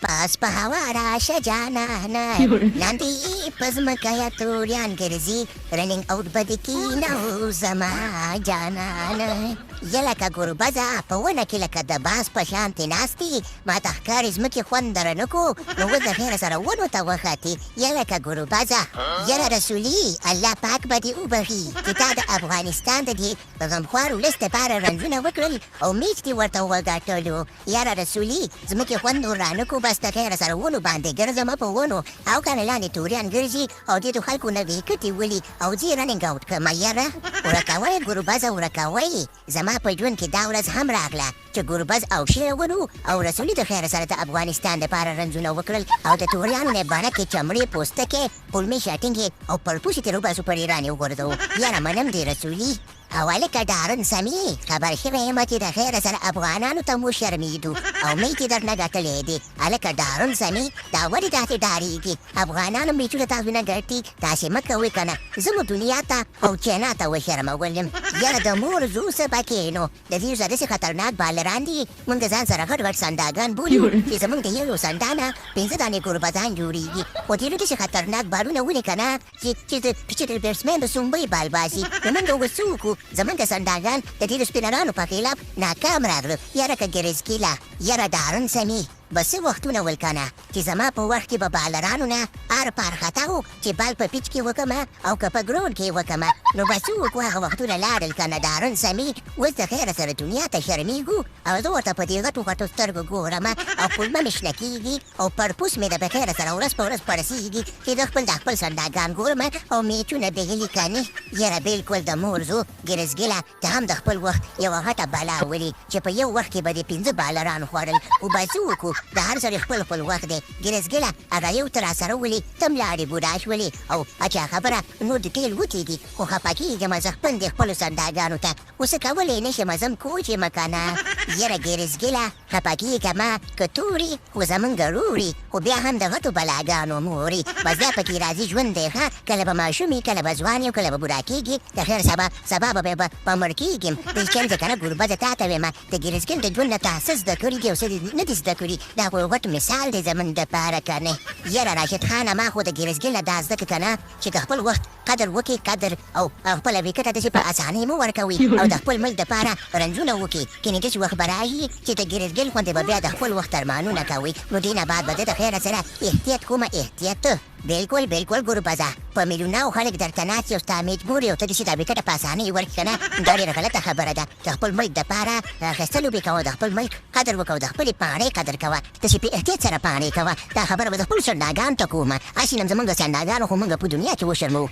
پاس په هوا راشه جانانه لاندې په ځمکه یا توریان ګرځي رننګ اوټ به دې کینه زما جانانه یا لکه ګوربزه په ونه کې لکه د باز په شانتې ناستې ما ته ښکاري ځمکې خوند درنه کو نو اوس د خیره سره ونو ته وختې یا لکه ګوربزه یاره رسولي الله پاک به دې وبخي چې تا د افغانستان د دې غمخوار ولس دپاره رنځونه وکړل او میچ دې ورته وګټلو یاره رسولي ځمکې خوند نور رانه کو بس د خیره سره ونو باندې ګرځمه په ونو او کنه لاندې توریان ګرځي او دې تو خلکو نه ویکټې ولي او ځي رننګ اوټ کړمه یاره ورکوئ ګوربزه ورکوئ زما په ژوند کې دا ورځ هم راغله چې ګوربز او شیر ونو او رسولي د خیره سره د افغانستان دپاره رنځونه وکړل او د توریانو نه بڼکې چمړې پوستکې پلمې شاټینګې او پړپوسې ترې وباسو پر ایران یې وغورځوو یاره منم دې رسولي او هلکه ډارن سمې خبر شوی یم چې د خیره سره افغانانو ته مو شرمېدو او میچې درنه ګټلی دی هلکه ډارن سمې دا ولې داسې ډارېږي افغانانو میچونه تاسو نه ګټي داسې مه کوئ که نه زه مو دنیا ته او چینا ته وشرمولم یاره د مور زو څه پکې نو د دې داسې خطرناک بالران دي موږ د ځان سره غټ غټ سنداګان بولو چې زموږ د یو سندا نه 5 دانې ګوربزان جوړېږي خو ډېرو داسې خطرناک بالونه ولې که نه چې د بیټسمین د سومبۍ بال باسي نو موږ اوس څه وکړو زمونږ سنداګان د ډېرو سپینرانو په خلاف ناکام راغلل یاره که ګرزګیله یاره ډارن سمې به څه وختونه ول که نه چې زما په وخت کې به بالرانو نه ار پار خطا و چې بال په پیچ کې وکړمه او که په ګرون کې وکړمه نو به څه وکړو هغه وختونه لاړل که نه ډارن سمې اوس د خیره سره دنیا ته شرمېږو او زه ورته په دې غټو غټو سترګو ګورم او پلمه مې شنه کېږي او پرپوس مې د په خیره سره ورځ په ورځ پړسېږي چې د خپل سنداګان ګورم او میچونه بهلي که نه یاره بلکل د مور زو ګرزګله ته هم د خپل وخت یوه غټه بلا ولي چې په یو وخت کې به دې 5 بالران خوړل او به څه وکړو د هر سړي خپل وخت دی ګرزګله هغه یو ته راسره ولي ته م لاړې بوډا شولې او اچا خبره نور د تیل وتېږي خو خفه کېږم زه خپل د خپلو سنداګانو ته اوس کولی نه شم زم کوچ یم که نه یاره ګرزګله خفه کېږمه که توري خو زمونږ روري خو بیا هم د غټو بلاګانو موري بس بیا پکې راځي ژوند دی ښه کله به ماشوم وي کله به ځوان یم کله به بوډا کېږي د خیر سبا به بیا په مړ کېږم د چل دی که نه ګوربزه تا ته ویمه د ګرزګل د ژوند نه تا څه زده کړي دي او څه نه دي زده کړي دا خو غټ مثال دی زمونږ دپاره که نه یاره راشد خانه ما خو د ګرزګل نه دا زده کړه که نه چې د خپل وخت قدر وکړي قدر او خپله ویکټه داسې په اسانۍ مو ورکوي او د خپل ملک دپاره رنځونه وکړي کنې داسې وخت به راشي چې د ګرزګل غوندې به بیا د خپل وخت ارمانونه کوي نو دې نه بعد به زه د خیره سره احتیاط کومه احتیاط بلکل ګوربزه په میلیوناو خلک درته ناست یو ستا مجبور یو ته داسې دا ویکټه په اسانۍ ورکړي که نه دا ډېره غلطه خبره ده د خپل ملک دپاره اخیستل وبې کوه د خپل ملک قدر وکوه د خپلې پاڼې قدر کوه داسې په احتیاط سره پاڼې کوه دا خبره به د خپلو سنداګانو ته کومه هسې نم زموږ د سنداګانو خو موږ په دنیا کې وشرمو